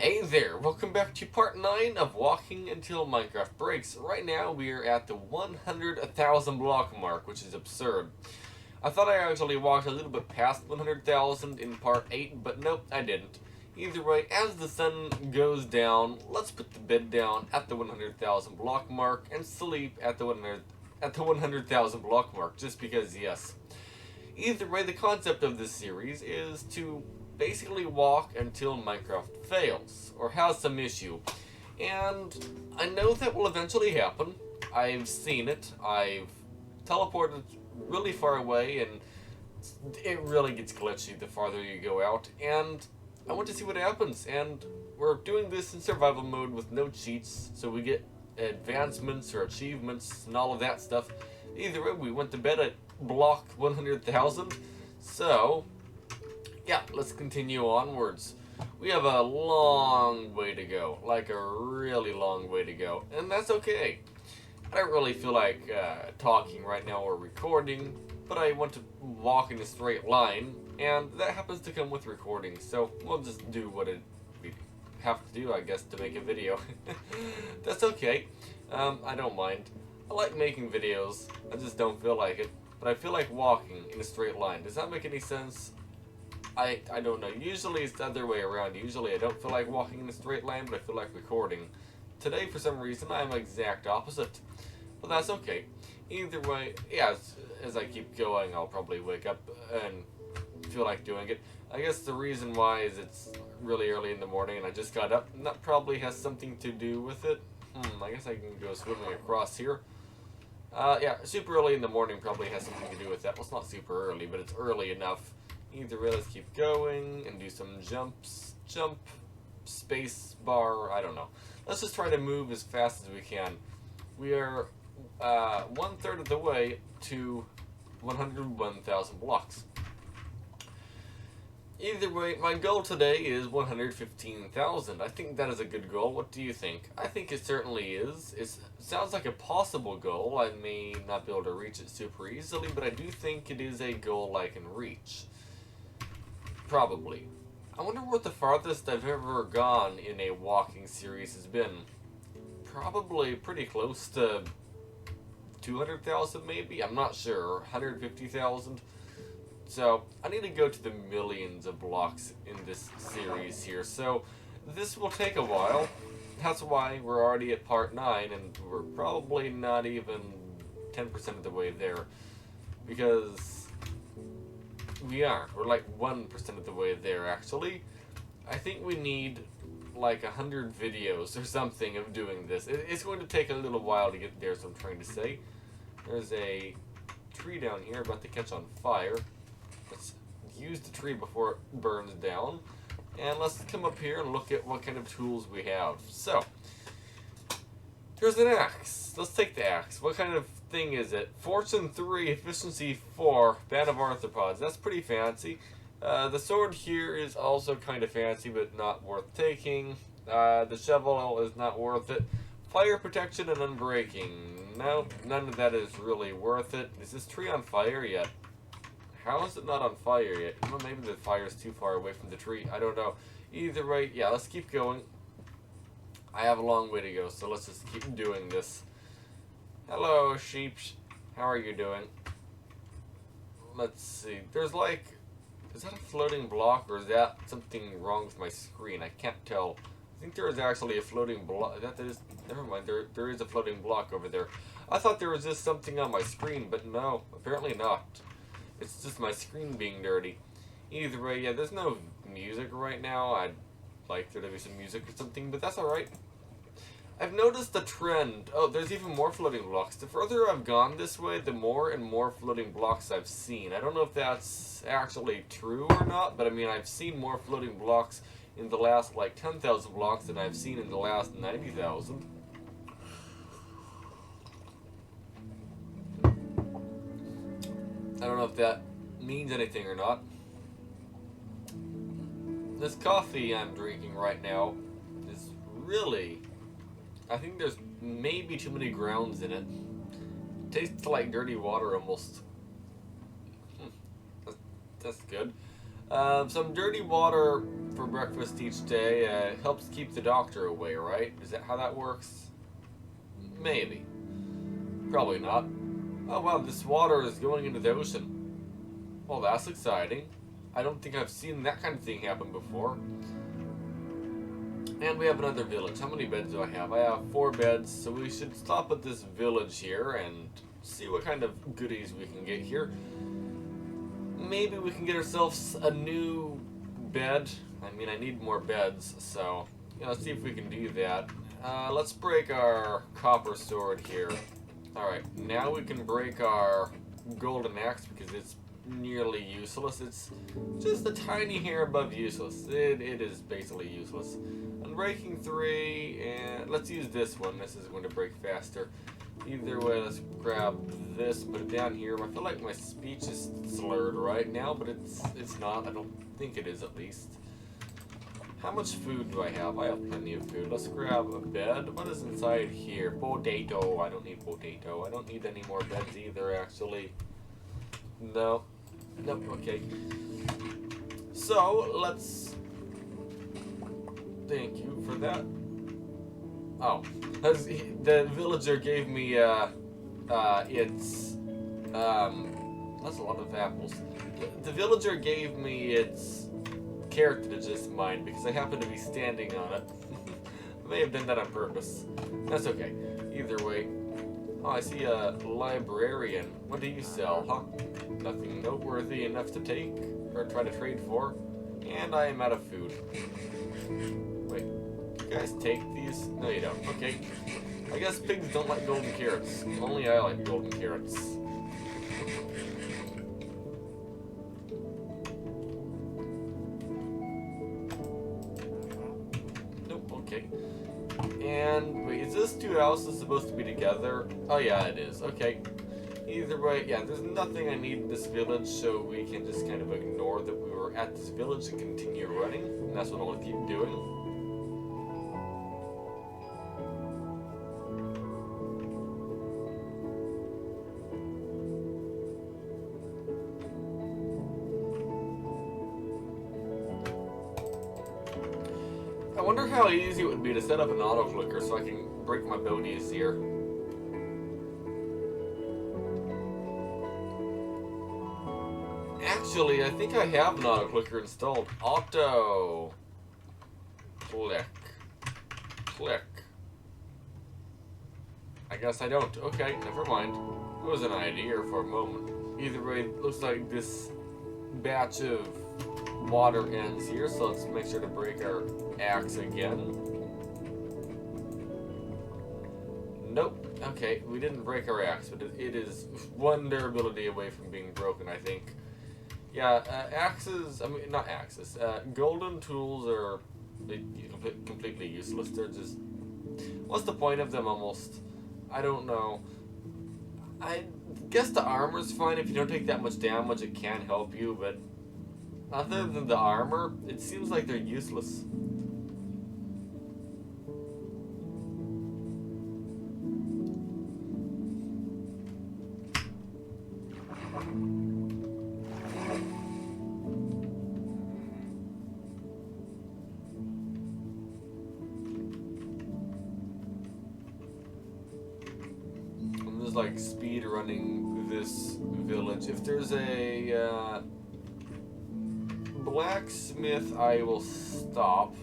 Hey there, welcome back to part 9 of Walking Until Minecraft Breaks. Right now we are at the 100,000 block mark, which is absurd. I thought I actually walked a little bit past 100,000 in part 8, but nope, I didn't. Either way, as the sun goes down, let's put the bed down at the 100,000 block mark and sleep at the 100,000 block mark, just because yes. Either way, the concept of this series is to basically walk until Minecraft fails or has some issue. And I know that will eventually happen. I've seen it. I've teleported really far away and it really gets glitchy the farther you go out. And I want to see what happens. And we're doing this in survival mode with no cheats, so we get advancements or achievements and all of that stuff. Either way, we went to bed at block 100,000. So, yeah, let's continue onwards. We have a long way to go, like a really long way to go, and that's okay. I don't really feel like talking right now or recording, but I want to walk in a straight line, and that happens to come with recording, so we'll just do what we have to do, I guess, to make a video. That's okay. I don't mind. I like making videos, I just don't feel like it. But I feel like walking in a straight line. Does that make any sense? I don't know. Usually it's the other way around. Usually I don't feel like walking in a straight line, but I feel like recording. Today, for some reason, I'm exact opposite. But that's okay. Either way, yeah, as I keep going, I'll probably wake up and feel like doing it. I guess the reason why is it's really early in the morning and I just got up, and that probably has something to do with it. I guess I can go swimming across here. Yeah, super early in the morning probably has something to do with that. Well, it's not super early, but it's early enough. Either way, let's keep going and do some jumps. Jump, space bar, I don't know. Let's just try to move as fast as we can. We are 1/3 of the way to 101,000 blocks. Either way, my goal today is 115,000. I think that is a good goal. What do you think? I think it certainly is. It sounds like a possible goal. I may not be able to reach it super easily, but I do think it is a goal I can reach. Probably. I wonder what the farthest I've ever gone in a walking series has been. Probably pretty close to 200,000 maybe? I'm not sure. 150,000? So, I need to go to the millions of blocks in this series here, so this will take a while. That's why we're already at part 9, and we're probably not even 10% of the way there. Because we aren't. We're like 1% of the way there, actually. I think we need like 100 videos or something of doing this. It's going to take a little while to get there, so I'm trying to say. There's a tree down here about to catch on fire. Let's use the tree before it burns down. And let's come up here and look at what kind of tools we have. So, here's an axe. Let's take the axe. What kind of thing is it? Fortune 3, efficiency 4, band of arthropods. That's pretty fancy. The sword here is also kind of fancy, but not worth taking. The shovel is not worth it. Fire protection and unbreaking. No, none of that is really worth it. Is this tree on fire yet? How is it not on fire yet? Well, maybe the fire is too far away from the tree. I don't know. Either way, yeah, let's keep going. I have a long way to go, so let's just keep doing this. Hello, sheep. How are you doing? Let's see. There's like... Is that a floating block, or is that something wrong with my screen? I can't tell. I think there is actually a floating block. That is... Never mind. There is a floating block over there. I thought there was just something on my screen, but no. Apparently not. It's just my screen being dirty. Either way, yeah, there's no music right now. I'd like there to be some music or something, but that's alright. I've noticed the trend. Oh, there's even more floating blocks. The further I've gone this way, the more and more floating blocks I've seen. I don't know if that's actually true or not, but I mean, I've seen more floating blocks in the last, like, 10,000 blocks than I've seen in the last 90,000. I don't know if that means anything or not. This coffee I'm drinking right now is really... I think there's maybe too many grounds in it. It tastes like dirty water almost. That's good. Some dirty water for breakfast each day helps keep the doctor away, right? Is that how that works? Maybe. Probably not. Oh wow, this water is going into the ocean. Well, that's exciting. I don't think I've seen that kind of thing happen before. And we have another village. How many beds do I have? I have 4 beds, so we should stop at this village here and see what kind of goodies we can get here. Maybe we can get ourselves a new bed. I mean, I need more beds, so let's see if we can do that. Let's break our copper sword here. Alright, now we can break our golden axe because it's nearly useless. It's just a tiny hair above useless. It is basically useless. Unbreaking 3, and let's use this one. This is going to break faster. Either way, let's grab this, put it down here. I feel like my speech is slurred right now, but it's not. I don't think it is, at least. How much food do I have? I have plenty of food. Let's grab a bed. What is inside here? Potato. I don't need potato. I don't need any more beds either, actually. No. Nope, okay. So, let's... Thank you for that. Oh. The villager gave me, its... That's a lot of apples. The villager gave me its... carrot to just mine because I happen to be standing on it. I may have done that on purpose. That's okay. Either way. Oh, I see a librarian. What do you sell, huh? Nothing noteworthy enough to take or try to trade for. And I am out of food. Wait, you guys take these? No, you don't. Okay. I guess pigs don't like golden carrots. Only I like golden carrots. And wait, is this 2 houses supposed to be together? Oh yeah, it is. Okay. Either way, yeah, there's nothing I need in this village, so we can just kind of ignore that we were at this village and continue running. And that's what I'll keep doing. I wonder how easy it would be to set up an auto clicker so I can break my boat easier. Actually, I think I have an auto clicker installed. Auto click. Click. I guess I don't. Okay, never mind. It was an idea for a moment. Either way, it looks like this batch of water ends here, so let's make sure to break our axe again. Nope. Okay, we didn't break our axe, but it is one durability away from being broken, I think. Yeah, axes, I mean, not axes, golden tools are completely useless. They're just, what's the point of them almost? I don't know. I guess the armor's fine. If you don't take that much damage, it can help you, but other than the armor, it seems like they're useless. I'm just like speed running this village. If there's a blacksmith, I will stop.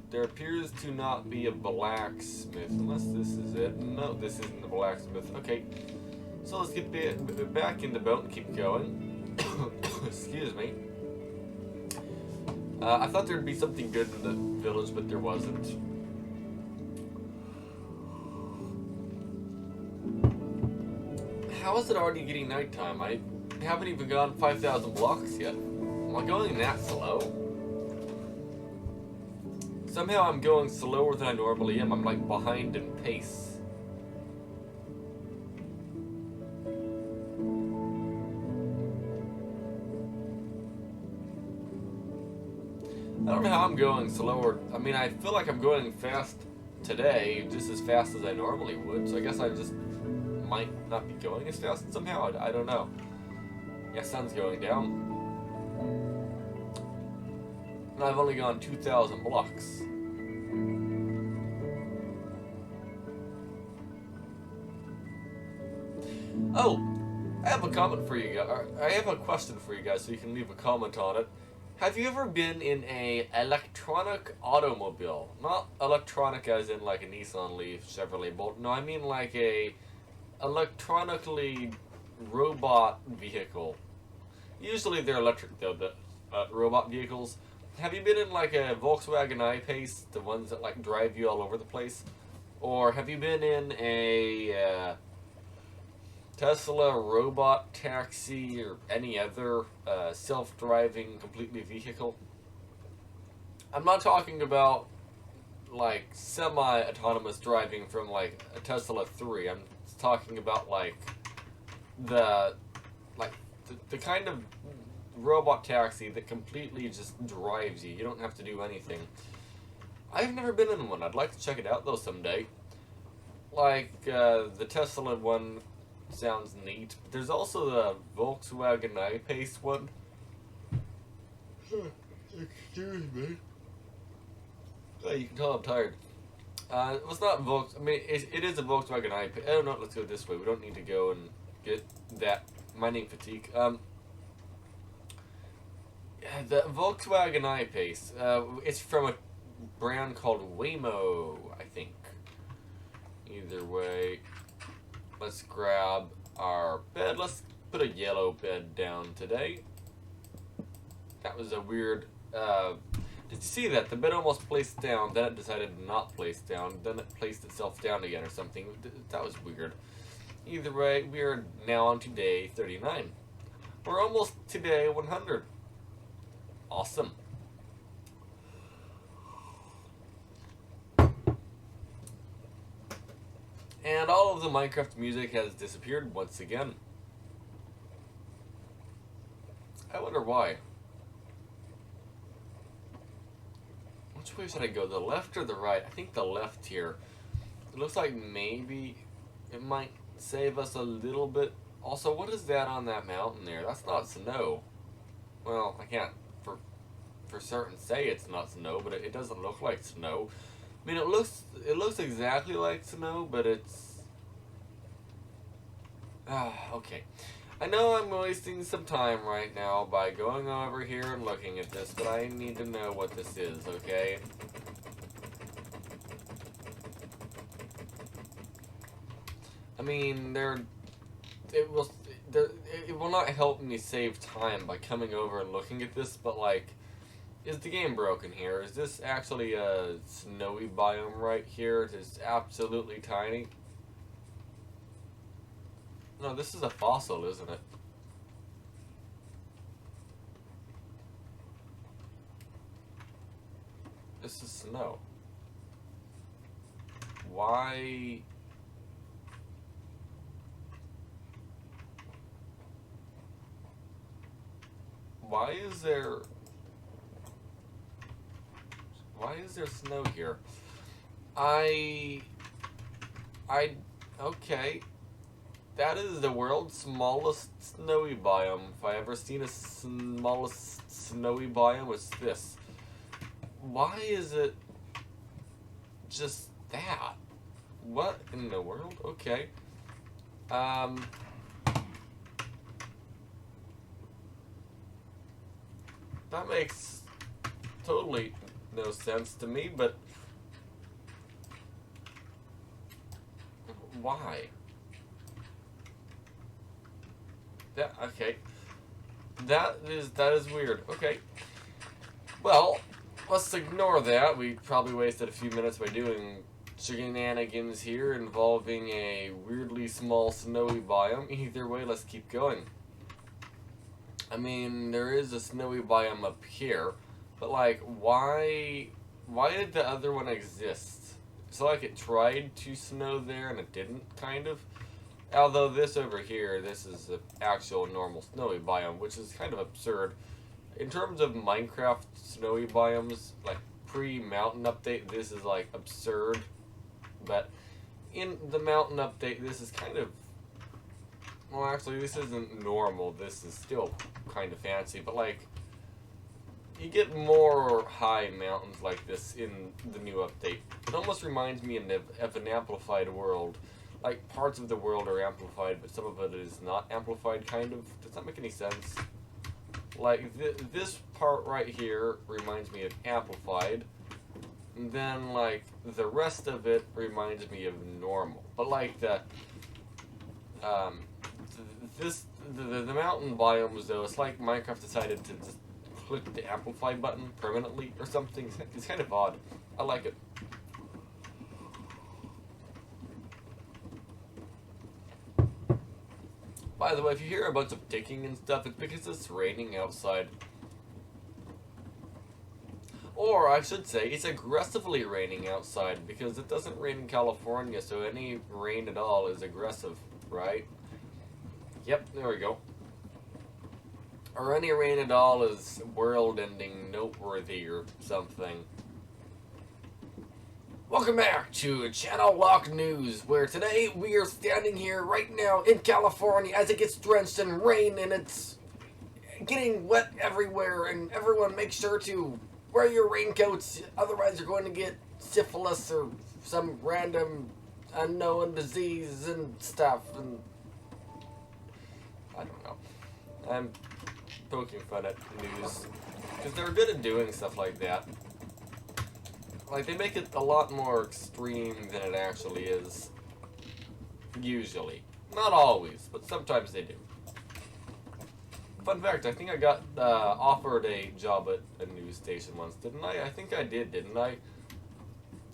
There appears to not be a blacksmith, unless this is it. No, this isn't the blacksmith. Okay, so let's get back in the boat and keep going. Excuse me. I thought there'd be something good in the village, but there wasn't. How is it already getting nighttime? I haven't even gone 5,000 blocks yet. Am I going that slow? Somehow I'm going slower than I normally am. I'm like behind in pace. I don't know how I'm going slower. I mean, I feel like I'm going fast today, just as fast as I normally would. So I guess I just might not be going as fast somehow. I don't know. Yeah, sun's going down. and I've only gone 2,000 blocks. Oh, I have a comment for you guys. I have a question for you guys, so you can leave a comment on it. Have you ever been in a electronic automobile? Not electronic as in like a Nissan Leaf, Chevrolet Bolt. No, I mean like a electronically robot vehicle. Usually they're electric though, the robot vehicles. Have you been in like a Volkswagen I-Pace, the ones that like drive you all over the place? Or have you been in a Tesla robot taxi or any other self-driving completely vehicle? I'm not talking about like semi-autonomous driving from like a Tesla 3. I'm talking about like the the kind of robot taxi that completely just drives you. You don't have to do anything. I've never been in one. I'd like to check it out though someday. Like the Tesla one sounds neat. But there's also the Volkswagen I-Pace one. Excuse me. Oh, you can tell I'm tired. It was not Volks. I mean, it is a Volkswagen I-Pace. Oh no, let's go this way. We don't need to go and get that mining fatigue. The Volkswagen I-Pace. It's from a brand called Waymo, I think. Either way, let's grab our bed. Let's put a yellow bed down today. That was a weird. Did you see that? The bed almost placed down, then it decided to not place down, then it placed itself down again or something. That was weird. Either way, we are now on to day 39. We're almost to day 100. Awesome. And all of the Minecraft music has disappeared once again. I wonder why. Which way should I go? The left or the right? I think the left here. It looks like maybe it might save us a little bit. Also, what is that on that mountain there? That's not snow. Well, I can't for certain say it's not snow, but it doesn't look like snow. I mean, it looks exactly like snow, but it's okay. I know I'm wasting some time right now by going over here and looking at this, but I need to know what this is, okay? I mean, it will not help me save time by coming over and looking at this, but like, is the game broken here? Is this actually a snowy biome right here? It is absolutely tiny. No, this is a fossil, isn't it? This is snow. Why? Why is there snow here? Okay. That is the world's smallest snowy biome. If I ever seen a smallest snowy biome, it's this. Why is it just that? What in the world? Okay. That makes totally no sense to me, but why? Okay. That is weird. Okay. Well, let's ignore that. We probably wasted a few minutes by doing shenanigans here involving a weirdly small snowy biome. Either way, let's keep going. I mean, there is a snowy biome up here, but like, why did the other one exist? So like it tried to snow there and it didn't, kind of. Although this over here, this is the actual normal snowy biome, which is kind of absurd. In terms of Minecraft snowy biomes, like pre-mountain update, this is like absurd. But in the mountain update, this is kind of, well actually this isn't normal, this is still kind of fancy, but like, you get more high mountains like this in the new update. It almost reminds me of an amplified world. Like, parts of the world are amplified, but some of it is not amplified, kind of. Does that make any sense? Like, this part right here reminds me of amplified. And then, like, the rest of it reminds me of normal. But, like, the mountain biomes, though, it's like Minecraft decided to just click the amplify button permanently or something. It's kind of odd. I like it. By the way, if you hear a bunch of ticking and stuff, it's because it's raining outside. Or, I should say, it's aggressively raining outside, because it doesn't rain in California, so any rain at all is aggressive, right? Yep, there we go. Or any rain at all is world-ending, noteworthy, or something. Welcome back to Channel Lock News, where today we are standing here right now in California as it gets drenched in rain and it's getting wet everywhere, and everyone make sure to wear your raincoats, otherwise you're going to get syphilis or some random unknown disease and stuff, and I don't know. I'm poking fun at the news, because they're good at doing stuff like that. Like, they make it a lot more extreme than it actually is. Usually. Not always, but sometimes they do. Fun fact, I think I got offered a job at a news station once, didn't I? I think I didn't I?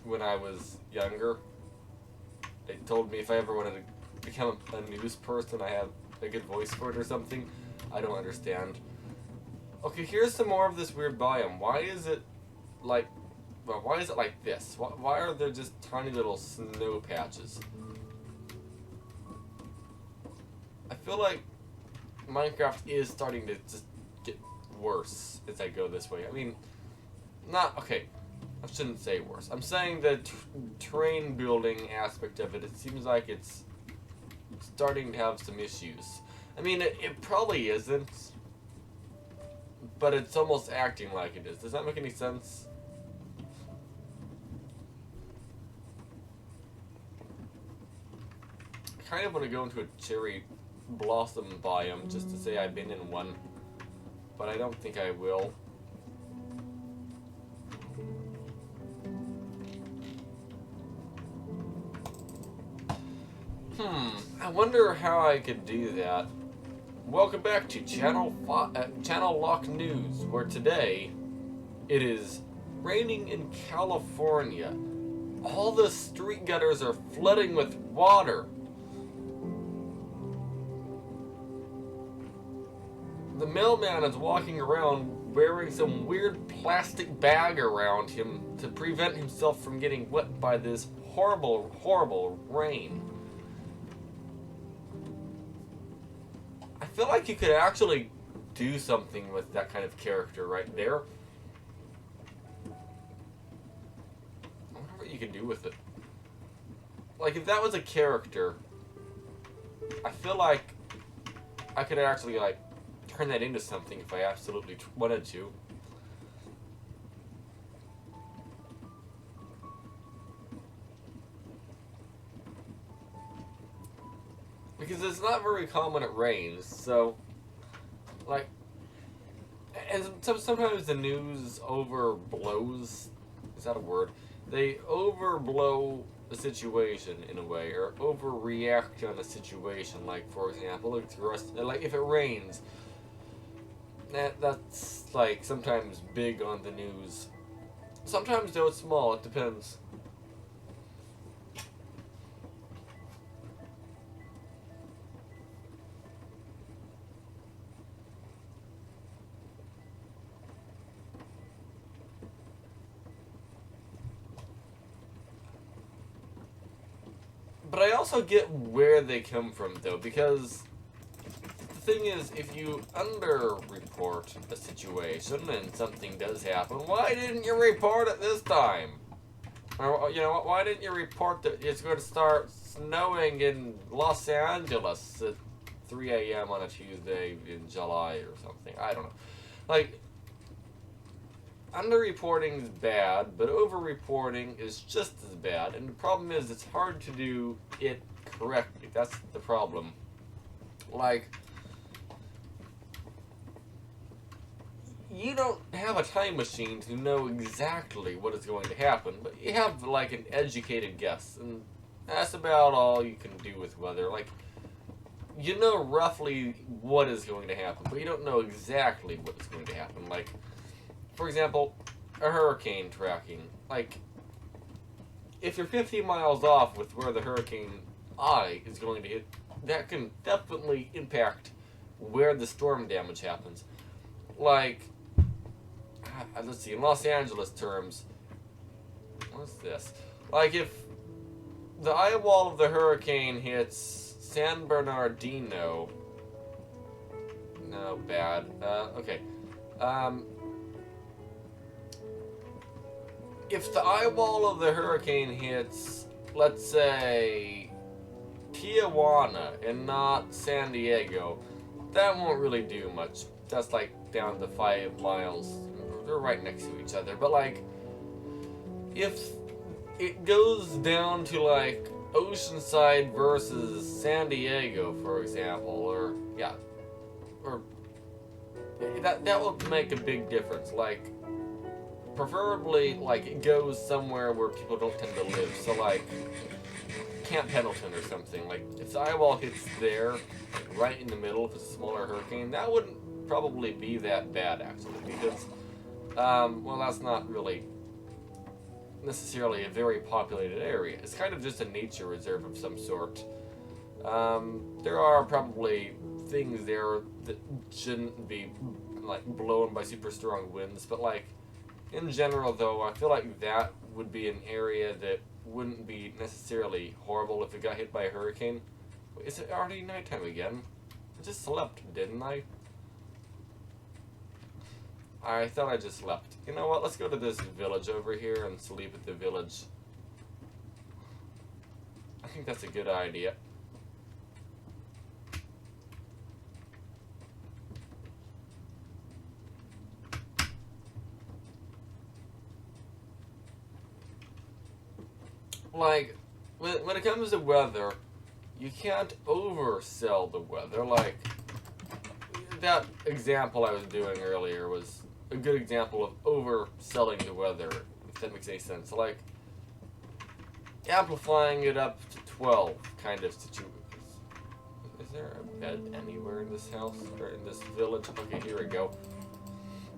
When I was younger. They told me if I ever wanted to become a news person, I have a good voice for it or something. I don't understand. Okay, here's some more of this weird biome. Why is it like... Well, why is it like this? Why are there just tiny little snow patches? I feel like Minecraft is starting to just get worse as I go this way. I mean, okay, I shouldn't say worse. I'm saying the terrain building aspect of it, it seems like it's starting to have some issues. I mean, it probably isn't, but it's almost acting like it is. Does that make any sense? I kind of want to go into a cherry blossom biome just to say I've been in one, but I don't think I will. I wonder how I could do that. Welcome back to Channel Lock News, where today it is raining in California. All the street gutters are flooding with water. The mailman is walking around wearing some weird plastic bag around him to prevent himself from getting wet by this horrible, horrible rain. I feel like you could actually do something with that kind of character right there. I wonder what you could do with it. Like, if that was a character, I feel like I could actually, like, turn that into something if I absolutely wanted to. Because it's not very common it rains, so, like, and sometimes the news overblows, is that a word? They overblow a situation in a way, or overreact on a situation. Like, for example, like if it rains, that's like sometimes big on the news. Sometimes though it's small, it depends. But I also get where they come from though, because the thing is, if you under-report a situation and something does happen, why didn't you report it this time? Or, you know, why didn't you report that it's going to start snowing in Los Angeles at 3 a.m. on a Tuesday in July or something? I don't know. Like, underreporting is bad, but overreporting is just as bad. And the problem is, it's hard to do it correctly. That's the problem. Like, you don't have a time machine to know exactly what is going to happen, but you have, like, an educated guess. And that's about all you can do with weather. Like, you know roughly what is going to happen, but you don't know exactly what is going to happen. Like, for example, a hurricane tracking. Like, if you're 50 miles off with where the hurricane eye is going to hit, that can definitely impact where the storm damage happens. Like, let's see, in Los Angeles terms, what's this? Like, if the eye wall of the hurricane hits San Bernardino, no, bad. Okay. If the eye wall of the hurricane hits, let's say, Tijuana and not San Diego, that won't really do much. That's like down to 5 miles. They're right next to each other. But like, if it goes down to like Oceanside versus San Diego, for example, or that will make a big difference. Like, preferably, like, it goes somewhere where people don't tend to live. So, like, Camp Pendleton or something. Like, if the eye wall hits there, like, right in the middle, if it's a smaller hurricane, that wouldn't probably be that bad, actually. Because, well, that's not really necessarily a very populated area. It's kind of just a nature reserve of some sort. There are probably things there that shouldn't be, like, blown by super strong winds, but, like, in general, though, I feel like that would be an area that wouldn't be necessarily horrible if it got hit by a hurricane. Is it already nighttime again? I just slept, didn't I? I thought I just slept. You know what? Let's go to this village over here and sleep at the village. I think that's a good idea. Like, when it comes to weather, you can't oversell the weather. Like, that example I was doing earlier was a good example of overselling the weather, if that makes any sense. Like, amplifying it up to 12 kind of situation. Is there a bed anywhere in this house, or in this village? Okay, here we go.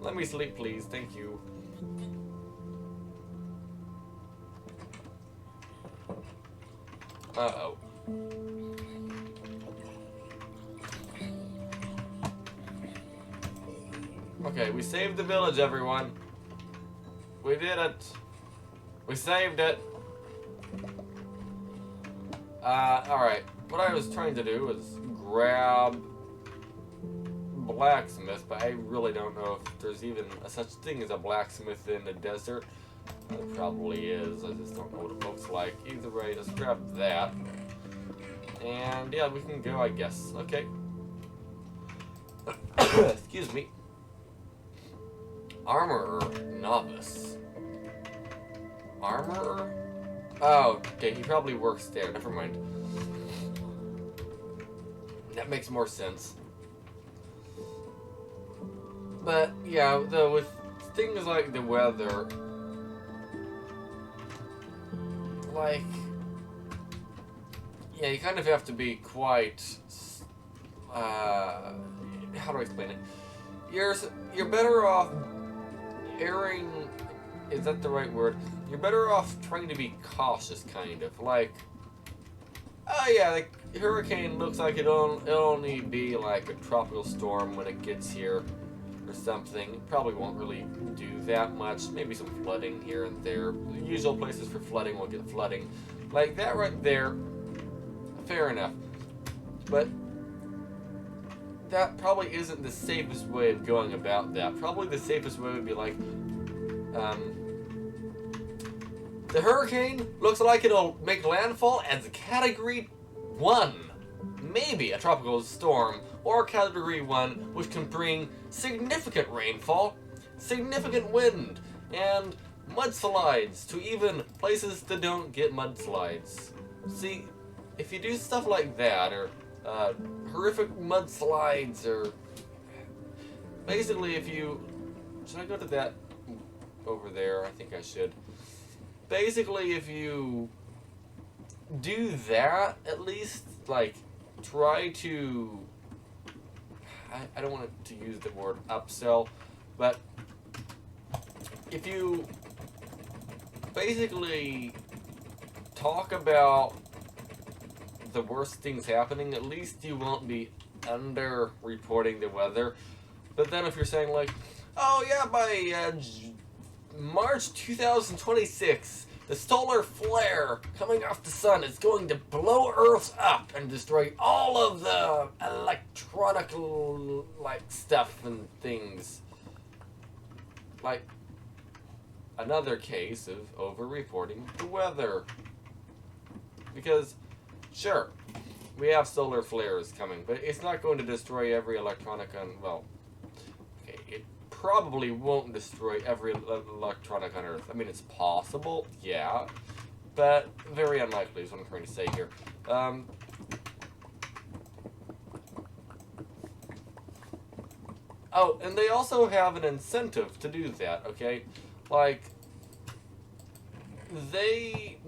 Let me sleep, please. Thank you. Uh-oh. Okay, we saved the village, everyone. We did it. We saved it. Alright. What I was trying to do was grab blacksmith, but I really don't know if there's even such thing as a blacksmith in the desert. There probably is, I just don't know what it looks like. Either way, let's grab that. And yeah, we can go, I guess. Okay. Excuse me. Armorer novice. Armorer? Oh, okay, he probably works there. Never mind. That makes more sense. But yeah, though, with things like the weather, like, yeah, you kind of have to be quite, how do I explain it? You're better off erring, is that the right word? You're better off trying to be cautious, kind of. Like, oh yeah, the hurricane looks like it'll only be like a tropical storm when it gets here, or something. It probably won't really do that much. Maybe some flooding here and there. The usual places for flooding will get flooding. Like that right there, fair enough. But that probably isn't the safest way of going about that. Probably the safest way would be like, the hurricane looks like it'll make landfall as a Category 1. Maybe a tropical storm, or Category 1, which can bring significant rainfall, significant wind and mudslides to even places that don't get mudslides. See, if you do stuff like that, or horrific mudslides, or basically if you... Should I go to that over there? I think I should. Basically, if you do that, at least, like, try to... I don't want to use the word upsell, but if you basically talk about the worst things happening, at least you won't be under-reporting the weather. But then if you're saying, like, oh yeah, by March 2026, the solar flare coming off the sun is going to blow Earth up and destroy all of the electronic like stuff and things. Like another case of over-reporting the weather. Because, sure, we have solar flares coming, but it's not going to destroy every electronic on, well, okay, it probably won't destroy every electronic on Earth. I mean, it's possible, yeah, but very unlikely is what I'm trying to say here. Oh, and they also have an incentive to do that, okay? Like, they...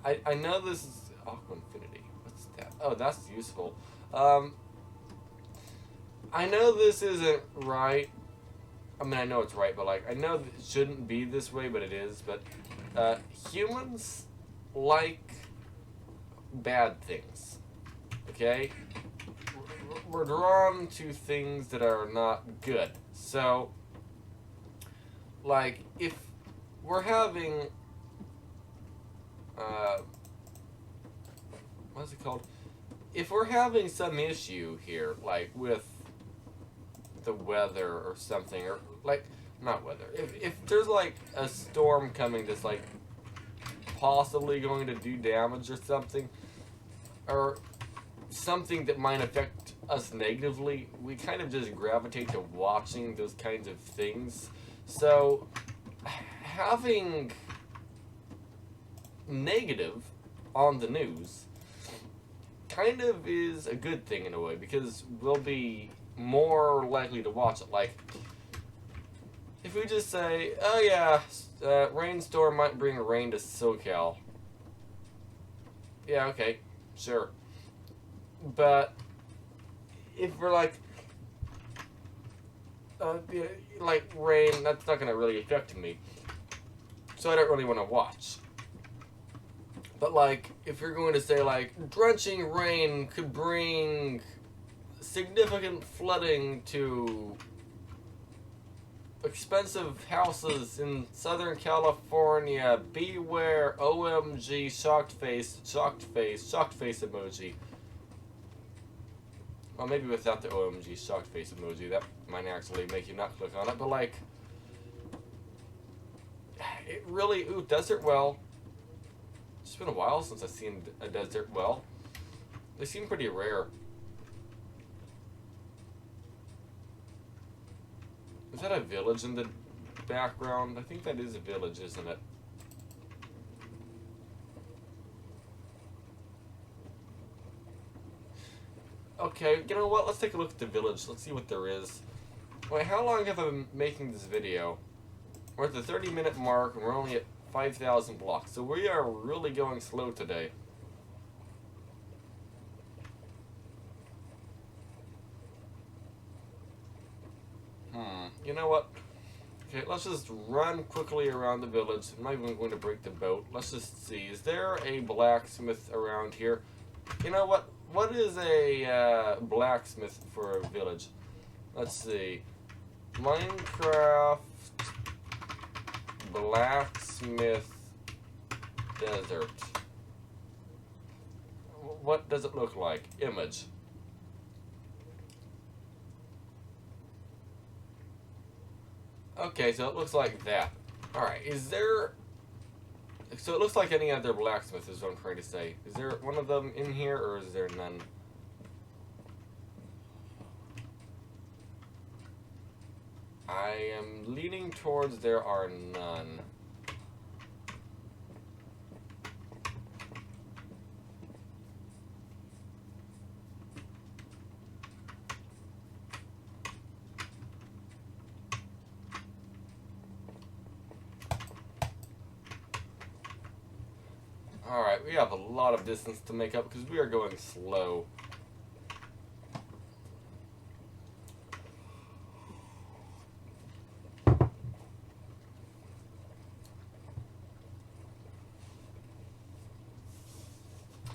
I know this is... Aqua Infinity. What's that? Oh, that's useful. I know this isn't right. I mean, I know it's right, but, like, I know it shouldn't be this way, but it is. But humans like bad things, okay? We're drawn to things that are not good. So, like, if we're having... what's it called? If we're having some issue here, like, with the weather or something, or, like, not weather, if there's, like, a storm coming that's, like, possibly going to do damage or something, or something that might affect us negatively, we kind of just gravitate to watching those kinds of things. So, having negative on the news kind of is a good thing in a way, because we'll be more likely to watch it. Like, if we just say, oh yeah, rainstorm might bring rain to SoCal. Yeah, okay, sure. But if we're like, like rain, that's not going to really affect me, so I don't really want to watch. But, like, if you're going to say, like, drenching rain could bring significant flooding to expensive houses in Southern California, beware, OMG, shocked face emoji. Well, maybe without the OMG shocked face emoji, that might actually make you not click on it, but, like, it really, ooh, desert well. It's been a while since I've seen a desert well. They seem pretty rare. Is that a village in the background? I think that is a village, isn't it? Okay, you know what? Let's take a look at the village. Let's see what there is. Wait, how long have I been making this video? We're at the 30-minute mark, and we're only at 5,000 blocks. So we are really going slow today. You know what? Okay, let's just run quickly around the village. I'm not even going to break the boat. Let's just see. Is there a blacksmith around here? You know what? What is a blacksmith for a village? Let's see. Minecraft blacksmith desert. What does it look like? Image. Okay, so it looks like that. Alright, is there... So it looks like any other blacksmith is what I'm trying to say. Is there one of them in here, or is there none? I am leaning towards there are none. Alright, we have a lot of distance to make up because we are going slow.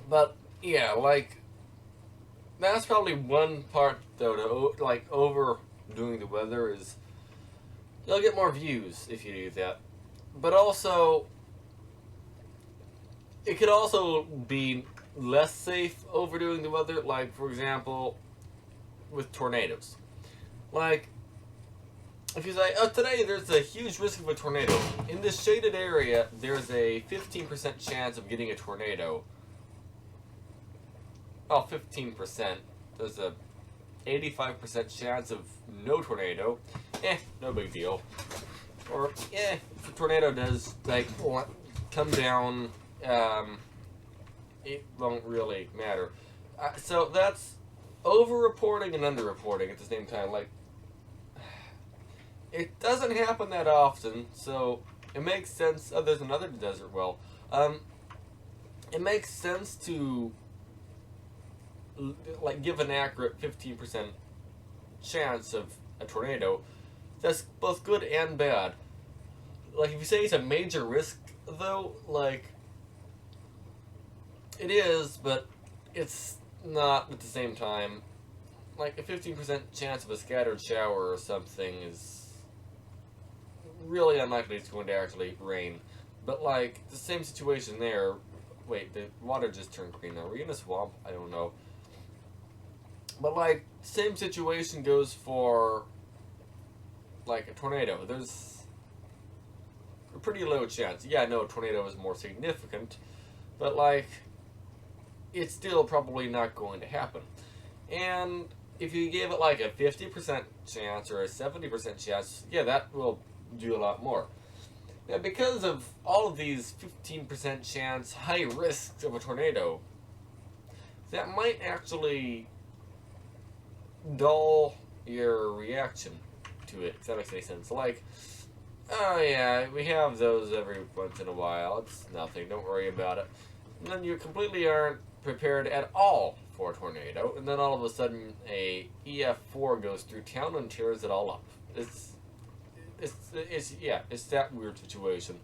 But, yeah, like, that's probably one part, though, to, like, overdoing the weather is you'll get more views if you do that. But also, it could also be less safe overdoing the weather, like, for example, with tornadoes. Like, if you say, oh, today there's a huge risk of a tornado. In this shaded area, there's a 15% chance of getting a tornado. Oh, 15%. There's a 85% chance of no tornado. No big deal. Or, if a tornado does, like, come down, it won't really matter. So that's over-reporting and under-reporting at the same time. Like, it doesn't happen that often, so it makes sense. Oh, there's another desert well. It makes sense to like give an accurate 15% chance of a tornado. That's both good and bad. Like if you say it's a major risk, though, like it is, but it's not at the same time. Like a 15% chance of a scattered shower or something is really unlikely it's going to actually rain. But like the same situation there. Wait, the water just turned green. Are we in a swamp? I don't know. But like same situation goes for like a tornado. There's a pretty low chance. Yeah, I know a tornado is more significant, but like it's still probably not going to happen. And if you gave it like a 50% chance or a 70% chance, yeah, that will do a lot more. Now, because of all of these 15% chance high risks of a tornado, that might actually dull your reaction to it, if that makes any sense. Like, oh yeah, we have those every once in a while, it's nothing, don't worry about it. And then you completely aren't prepared at all for a tornado, and then all of a sudden a EF4 goes through town and tears it all up. It's that weird situation.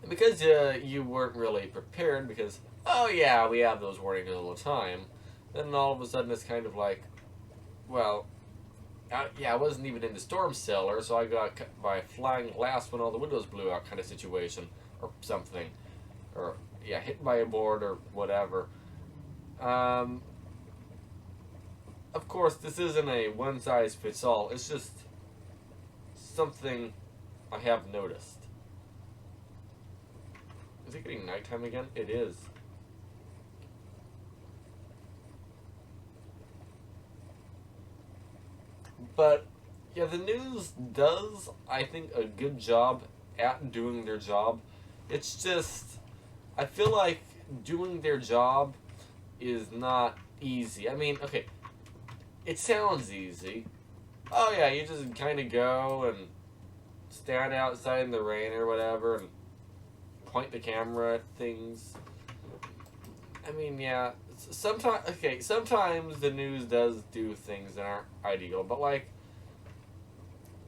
And because you weren't really prepared, because, oh yeah, we have those warnings all the time, then all of a sudden it's kind of like, well, I wasn't even in the storm cellar, so I got cut by flying glass when all the windows blew out kind of situation, or something. Or, yeah, hit by a board or whatever. Of course, this isn't a one-size-fits-all. It's just something I have noticed. Is it getting nighttime again? It is. But, yeah, the news does, I think, a good job at doing their job. It's just, I feel like doing their job is not easy. I mean, okay, it sounds easy. Oh yeah, you just kind of go and stand outside in the rain or whatever and point the camera at things. I mean, yeah, sometimes the news does do things that aren't ideal, but like,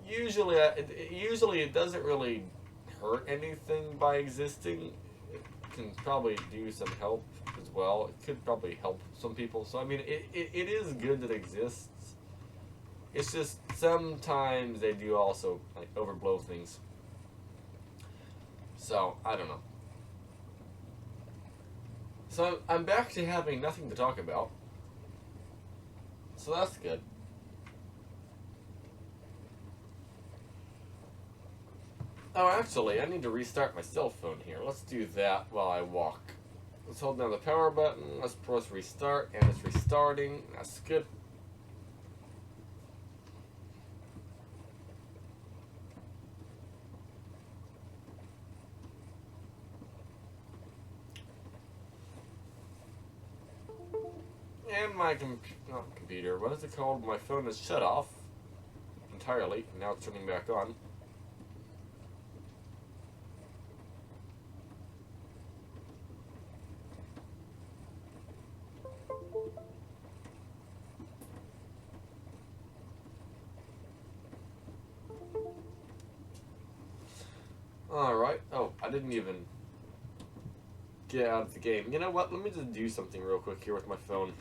usually it doesn't really hurt anything by existing. It can probably do some help as well. It could probably help some people. So I mean, it is good that it exists. It's just sometimes they do also like overblow things. So I don't know. So I'm back to having nothing to talk about. So that's good. Oh, actually, I need to restart my cell phone here. Let's do that while I walk. Let's hold down the power button. Let's press restart, and it's restarting. That's good. And my not computer, what is it called? My phone is shut off entirely. Now it's turning back on. Alright. Oh, I didn't even get out of the game. You know what? Let me just do something real quick here with my phone.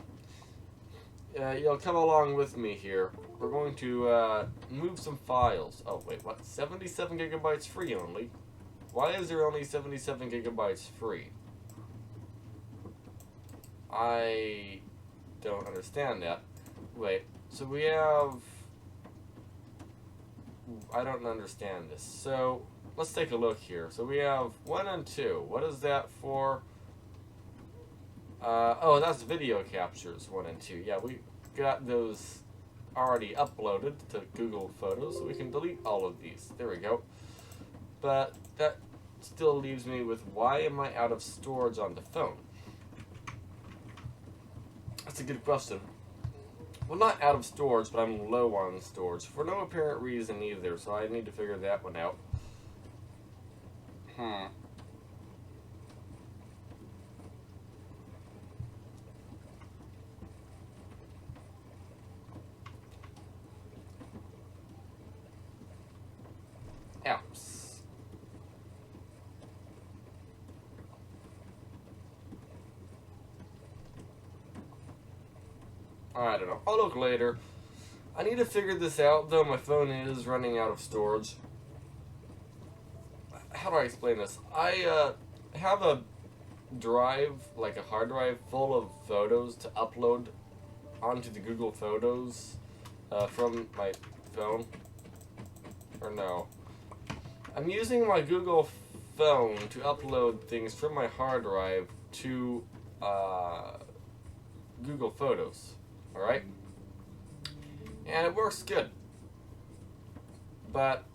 You'll come along with me here. We're going to move some files. Oh, wait, what? 77 gigabytes free only? Why is there only 77 gigabytes free? I don't understand that. Wait, so we have... I don't understand this. So, let's take a look here. So we have 1 and 2. What is that for? Oh, that's video captures, 1 and 2. Yeah, we got those already uploaded to Google Photos, so we can delete all of these. There we go. But that still leaves me with, why am I out of storage on the phone? That's a good question. Well, not out of storage, but I'm low on storage. For no apparent reason either, so I need to figure that one out. Apps. I don't know. I'll look later. I need to figure this out, though my phone is running out of storage. How do I explain this? I have a drive, like a hard drive, full of photos to upload onto the Google Photos from my phone. Or no. I'm using my Google phone to upload things from my hard drive to Google Photos. Alright? And it works good. But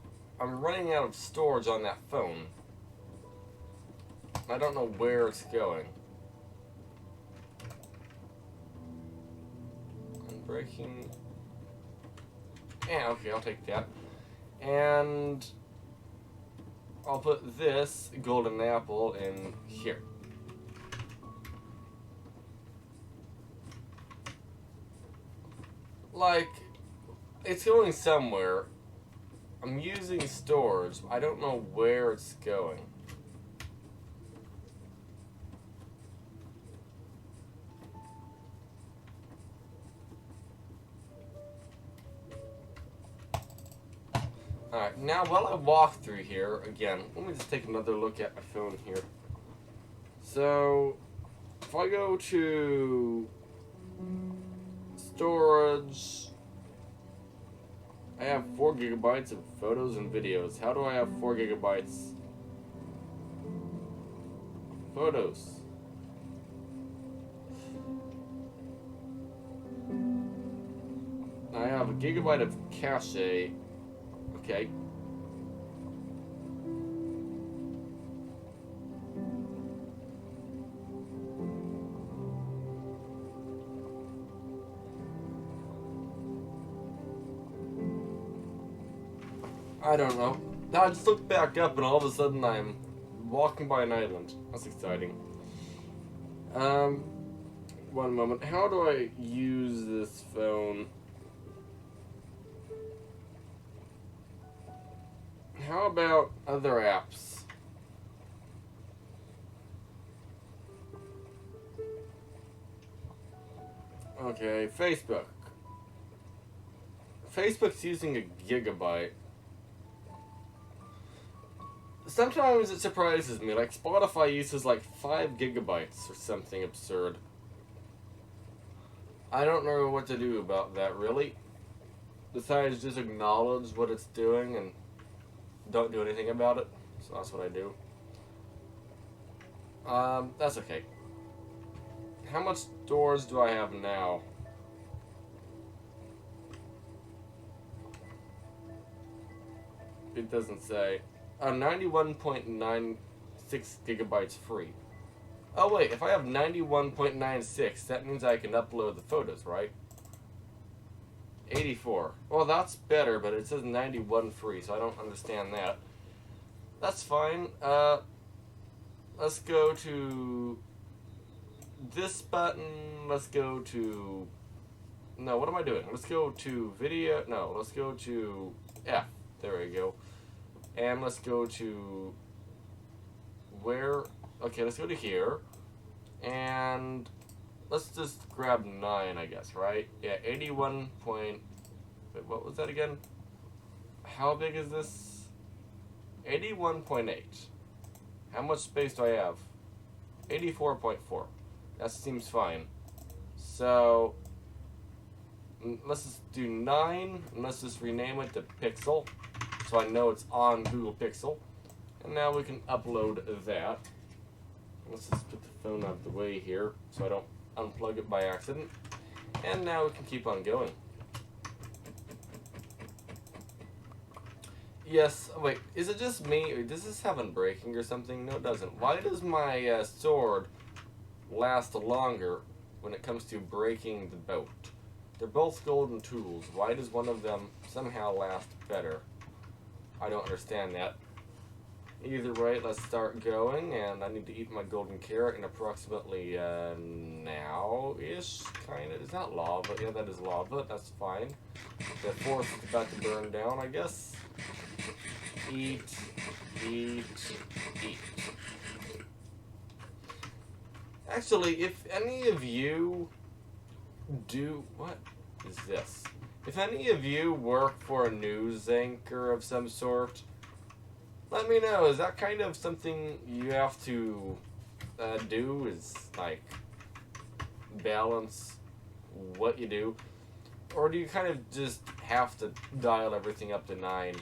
I'm running out of storage on that phone. I don't know where it's going. Unbreaking. Yeah, okay, I'll take that. And I'll put this golden apple in here. Like, it's going somewhere. I'm using storage. I don't know where it's going. Alright, now while I walk through here, again, let me just take another look at my phone here. So, if I go to storage, I have 4 gigabytes of photos and videos. How do I have 4 gigabytes? Photos. I have a gigabyte of cache. Okay. I don't know. Now I just looked back up and all of a sudden I'm walking by an island. That's exciting. One moment. How do I use this phone? How about other apps? Okay, Facebook. Facebook's using a gigabyte. Sometimes it surprises me, like Spotify uses like 5 gigabytes or something absurd. I don't know what to do about that, really. Besides just acknowledge what it's doing and don't do anything about it. So that's what I do. That's okay. How much storage do I have now? It doesn't say. 91.96 gigabytes free. Oh wait, if I have 91.96, that means I can upload the photos, right? 84. Well, that's better, but it says 91 free, so I don't understand that. That's fine. Let's go to this button. Let's go to... No, what am I doing? Let's go to video. No, let's go to F. There we go. And let's go to... Where? Okay, let's go to here. And let's just grab 9, I guess, right? Yeah, 81 point... Wait, what was that again? How big is this? 81.8. How much space do I have? 84.4. That seems fine. So, let's just do 9, and let's just rename it to Pixel, so I know it's on Google Pixel. And now we can upload that. Let's just put the phone out of the way here, so I don't unplug it by accident. And now we can keep on going. Yes, wait, is it just me, or does this have unbreaking or something? No, it doesn't. Why does my sword last longer when it comes to breaking the boat? They're both golden tools. Why does one of them somehow last better? I don't understand that. Either way, let's start going, and I need to eat my golden carrot in approximately now-ish, kind of. Is that lava? Yeah, that is lava. That's fine. The forest is about to burn down, I guess. Eat, eat, eat. Actually, if any of you do... What is this? If any of you work for a news anchor of some sort, let me know. Is that kind of something you have to do? Is, like, balance what you do? Or do you kind of just have to dial everything up to 9?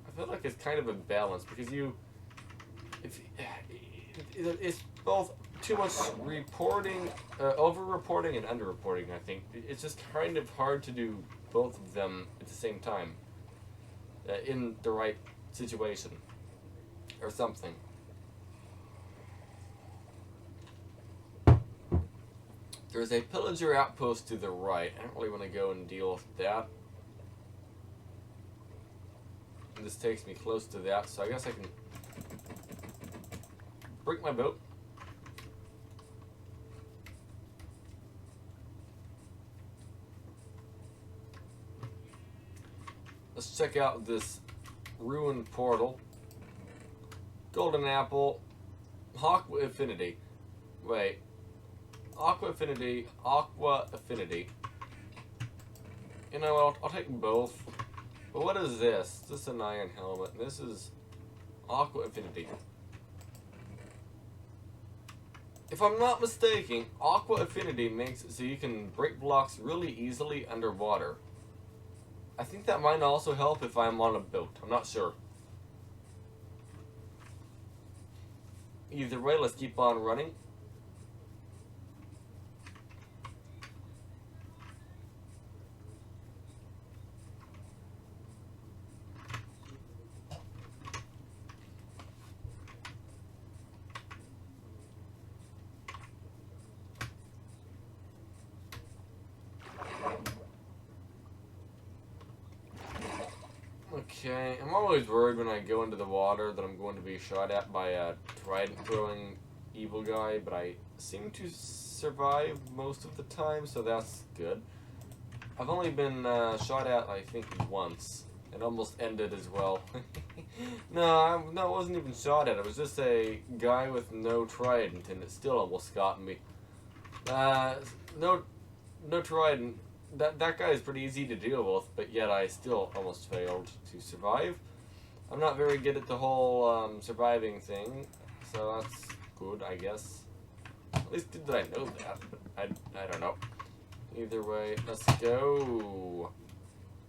I feel like it's kind of a balance, because it's both too much reporting, over-reporting and under-reporting, I think. It's just kind of hard to do both of them at the same time, in the right situation, or something. There's a pillager outpost to the right. I don't really want to go and deal with that. This takes me close to that, so I guess I can break my boat. Let's check out this ruined portal. Golden apple. Aqua Affinity. Wait. Aqua Affinity. Aqua Affinity. You know what? I'll take both. But what is this? This is an iron helmet. This is Aqua Affinity. If I'm not mistaken, Aqua Affinity makes it so you can break blocks really easily underwater. I think that might also help if I'm on a boat. I'm not sure. Either way, let's keep on running. Okay, I'm always worried when I go into the water that I'm going to be shot at by a trident-throwing evil guy, but I seem to survive most of the time, so that's good. I've only been shot at, I think, once. It almost ended as well. No, I wasn't even shot at. It was just a guy with no trident, and it still almost got me. No trident. That guy is pretty easy to deal with, but yet I still almost failed to survive. I'm not very good at the whole surviving thing, so that's good, I guess. At least did I know that, but I don't know. Either way, let's go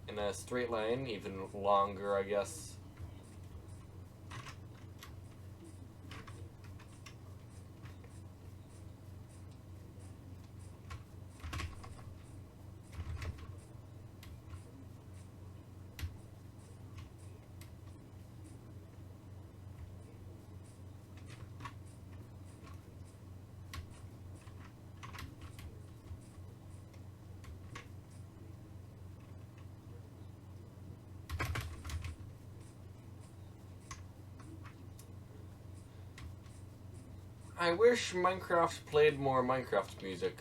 in a straight line, even longer, I guess. I wish Minecraft played more Minecraft music.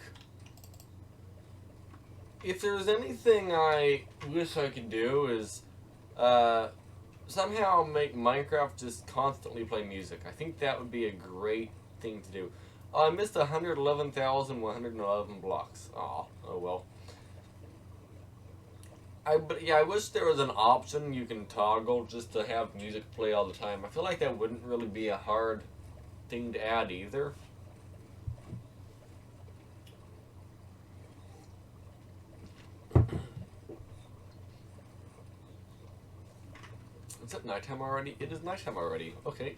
If there's anything I wish I could do is somehow make Minecraft just constantly play music. I think that would be a great thing to do. Oh, I missed 111,111 blocks. Oh well. But yeah, I wish there was an option you can toggle just to have music play all the time. I feel like that wouldn't really be a hard thing to add either. Is it nighttime already? It is nighttime already. Okay.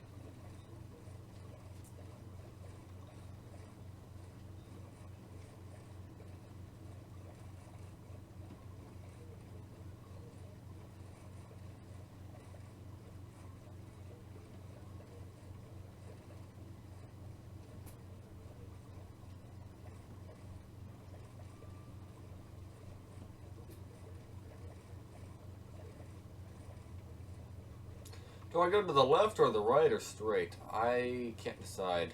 Do I go to the left or the right or straight? I can't decide.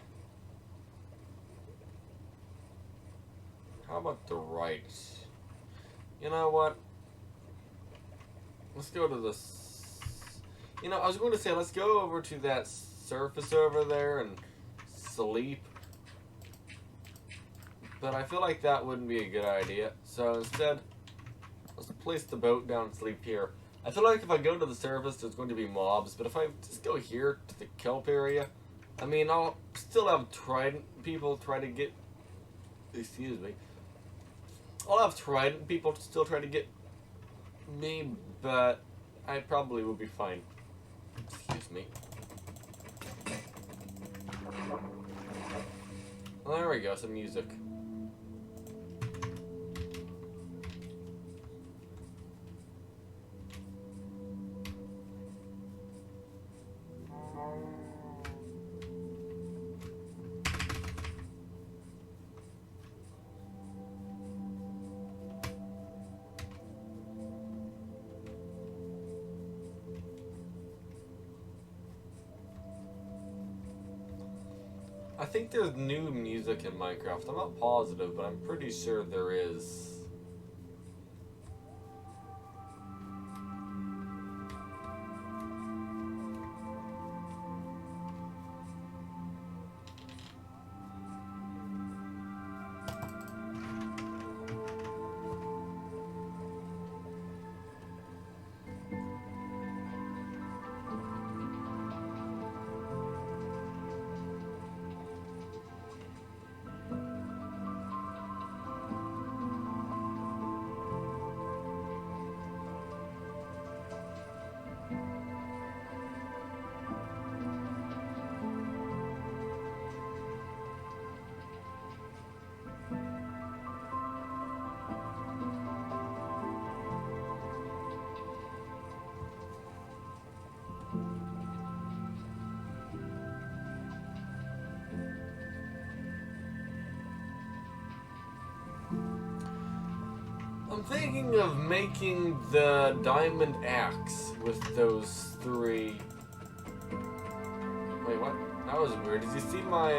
How about the right? You know what? Let's go to the... You know, I was going to say, let's go over to that surface over there and sleep. But I feel like that wouldn't be a good idea. So instead, let's place the boat down and sleep here. I feel like if I go to the surface, there's going to be mobs. But if I just go here to the kelp area, I mean, I'll still have trident people try to get... Excuse me. I'll have trident people still try to get me, but I probably will be fine. Excuse me. Well, there we go, some music. I think there's new music in Minecraft. I'm not positive, but I'm pretty sure there is. I'm thinking of making the diamond axe with those three. Wait, what? That was weird. Did you see my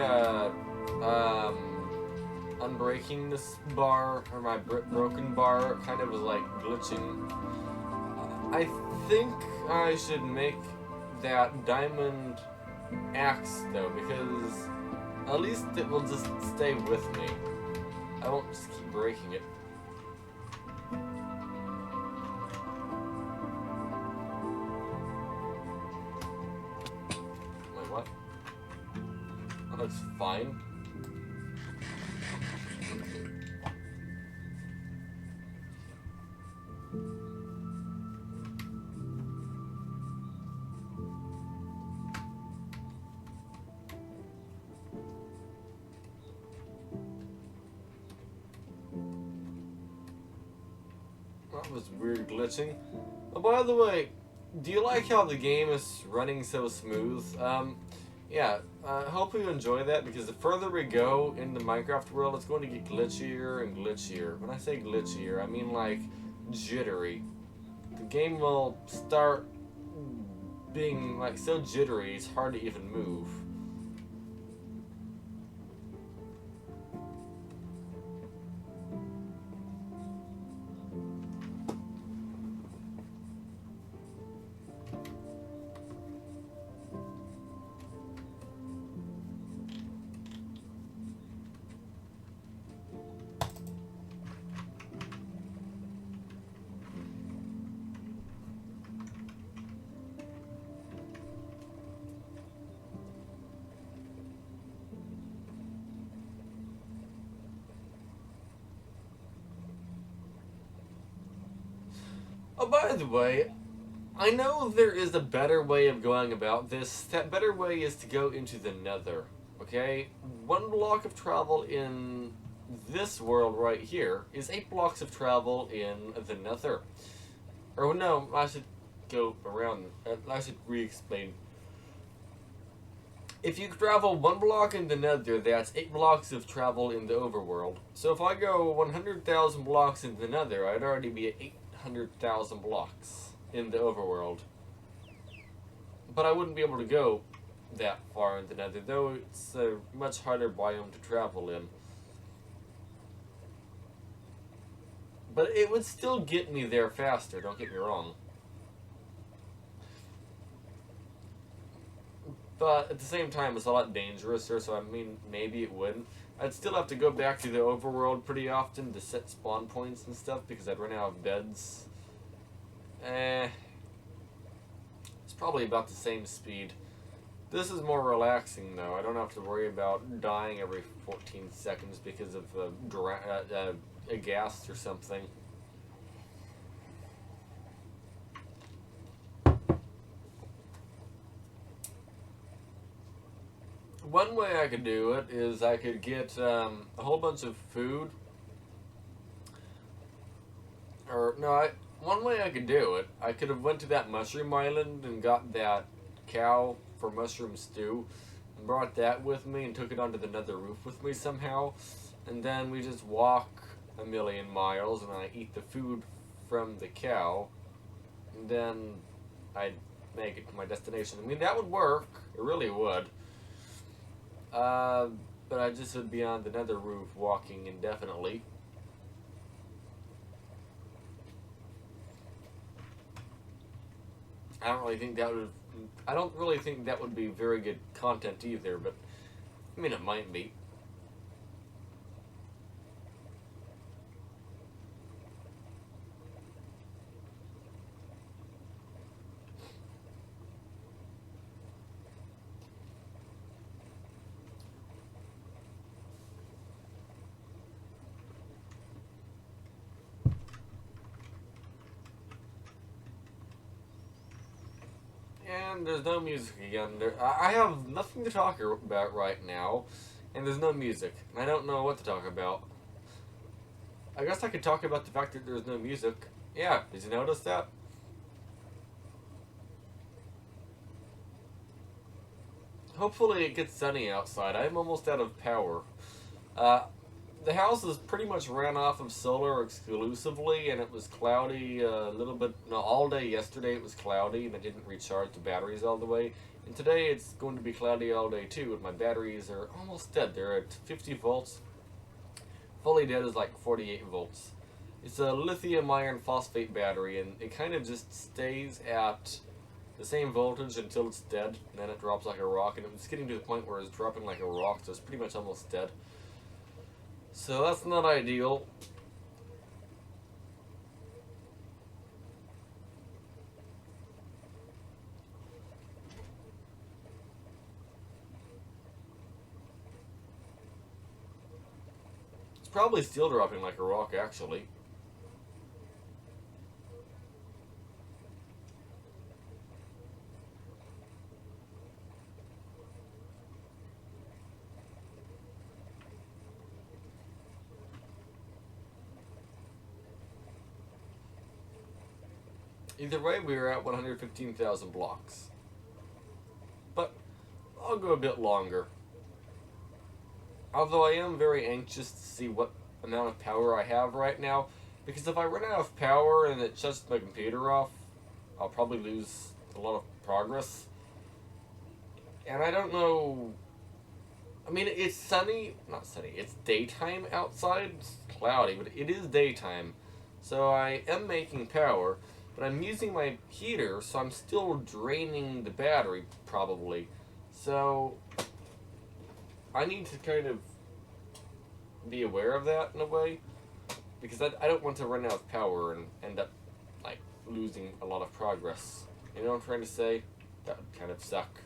unbreaking this bar, or my broken bar kind of was like glitching? I think I should make that diamond axe though, because at least it will just stay with me. I won't just keep breaking it. Wait, what? That looks fine. That was weird glitching. Oh, by the way, do you like how the game is running so smooth? Yeah, I hope you enjoy that, because the further we go in the Minecraft world, it's going to get glitchier and glitchier. When I say glitchier, I mean like jittery. The game will start being like so jittery, it's hard to even move. Oh, by the way, I know there is a better way of going about this. That better way is to go into the Nether. Okay? One block of travel in this world right here is 8 blocks of travel in the Nether. Or no, I should go around. I should re-explain. If you travel 1 block in the Nether, that's 8 blocks of travel in the overworld. So if I go 100,000 blocks in the Nether, I'd already be at 800,000 blocks in the overworld. But I wouldn't be able to go that far in the Nether, though it's a much harder biome to travel in. But it would still get me there faster, don't get me wrong. But at the same time, it's a lot dangerouser, so I mean, maybe it wouldn't. I'd still have to go back to the overworld pretty often to set spawn points and stuff, because I'd run out of beds. It's probably about the same speed. This is more relaxing, though. I don't have to worry about dying every 14 seconds because of a gas or something. One way I could do it is I could get a whole bunch of food. Or, no, one way I could do it, I could have went to that mushroom island and got that cow for mushroom stew and brought that with me and took it onto the Nether roof with me somehow. And then we just walk a million miles and I eat the food from the cow. And then I'd make it to my destination. I mean, that would work. It really would. But I just would be on the Nether roof walking indefinitely. I don't really think that would be very good content either, but I mean, it might be. And there's no music again. I have nothing to talk about right now, and there's no music. I don't know what to talk about. I guess I could talk about the fact that there's no music. Yeah, did you notice that? Hopefully it gets sunny outside. I'm almost out of power. Uh, the house is pretty much ran off of solar exclusively, and it was cloudy a little bit. No, all day yesterday it was cloudy, and I didn't recharge the batteries all the way. And today it's going to be cloudy all day too, and my batteries are almost dead. They're at 50 volts. Fully dead is like 48 volts. It's a lithium iron phosphate battery, and it kind of just stays at the same voltage until it's dead, and then it drops like a rock, and it's getting to the point where it's dropping like a rock, so it's pretty much almost dead. So that's not ideal. It's probably still dropping like a rock, actually. Either way, we are at 115,000 blocks. But I'll go a bit longer. Although I am very anxious to see what amount of power I have right now, because if I run out of power and it shuts my computer off, I'll probably lose a lot of progress. And I don't know. I mean, it's sunny, not sunny, it's daytime outside. It's cloudy, but it is daytime. So I am making power, but I'm using my heater, so I'm still draining the battery, probably. So I need to kind of be aware of that in a way, because I don't want to run out of power and end up, like, losing a lot of progress. You know what I'm trying to say? That would kind of suck.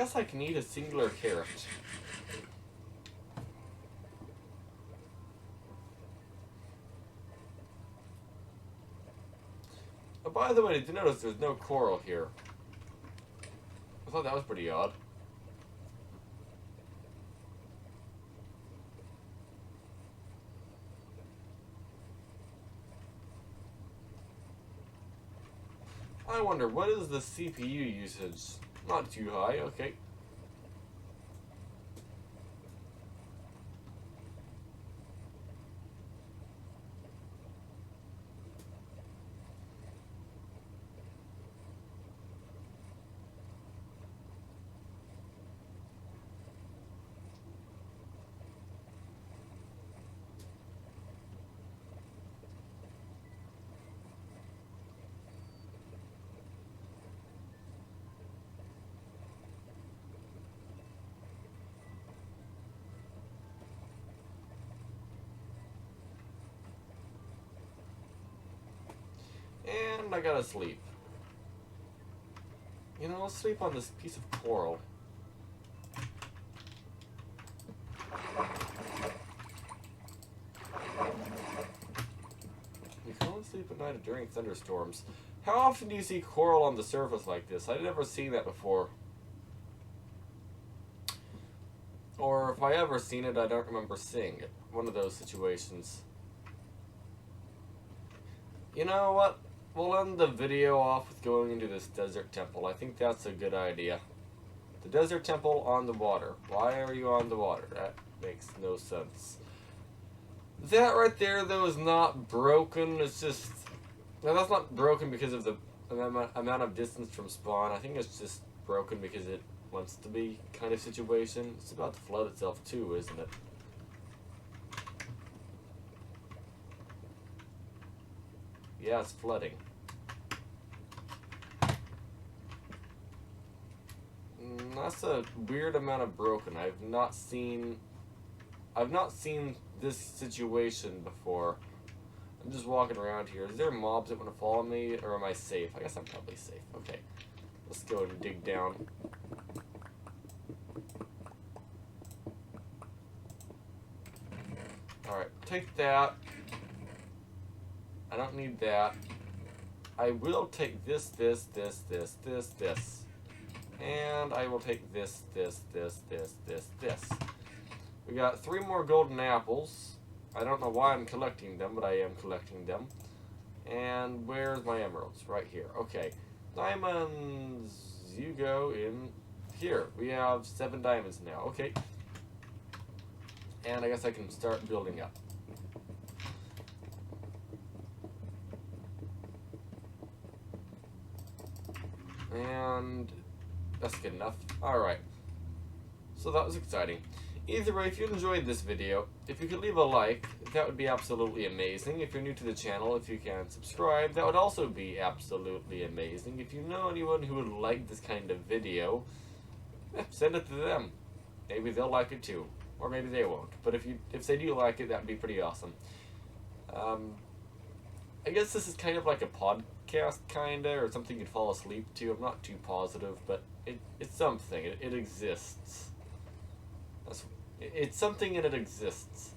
guess I can eat a singular carrot. Oh, by the way, did you notice there's no coral here? I thought that was pretty odd. I wonder, what is the CPU usage? Not too high, okay. And I gotta sleep. You know, I'll sleep on this piece of coral. You can only sleep at night during thunderstorms. How often do you see coral on the surface like this? I've never seen that before. Or if I ever seen it, I don't remember seeing it. One of those situations. You know what? We'll end the video off with going into this desert temple. I think that's a good idea. The desert temple on the water. Why are you on the water? That makes no sense. That right there, though, is not broken. It's just... Now, that's not broken because of the amount of distance from spawn. I think it's just broken because it wants to be kind of situation. It's about to flood itself, too, isn't it? Yeah, it's flooding. That's a weird amount of broken. I've not seen this situation before. I'm just walking around here. Is there mobs that want to follow me, or am I safe? I guess I'm probably safe. Okay, let's go and dig down. Alright, take that. I don't need that. I will take this. And I will take this. We got 3 more golden apples. I don't know why I'm collecting them, but I am collecting them. And where's my emeralds? Right here. Okay. Diamonds, you go in here. We have 7 diamonds now. Okay. And I guess I can start building up. And that's good enough. Alright. So that was exciting. Either way, if you enjoyed this video, if you could leave a like, that would be absolutely amazing. If you're new to the channel, if you can subscribe, that would also be absolutely amazing. If you know anyone who would like this kind of video, send it to them. Maybe they'll like it too. Or maybe they won't. But if they do like it, that would be pretty awesome. I guess this is kind of like a podcast, kinda, or something you'd fall asleep to. I'm not too positive, but it's something. It exists. It's something and it exists.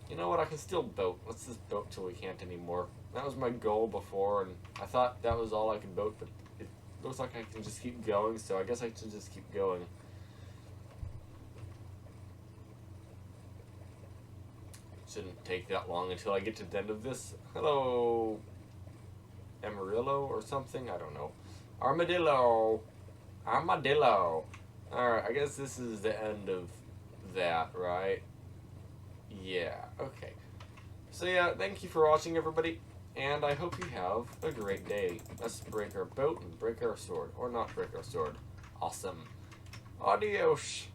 You know what? I can still boat. Let's just boat till we can't anymore. That was my goal before, and I thought that was all I could boat, but it looks like I can just keep going, so I guess I should just keep going. Shouldn't take that long until I get to the end of this. Hello, Amarillo or something? I don't know. Armadillo. Armadillo. Alright, I guess this is the end of that, right? Yeah, okay. So yeah, thank you for watching, everybody, and I hope you have a great day. Let's break our boat and break our sword. Or not break our sword. Awesome. Adios.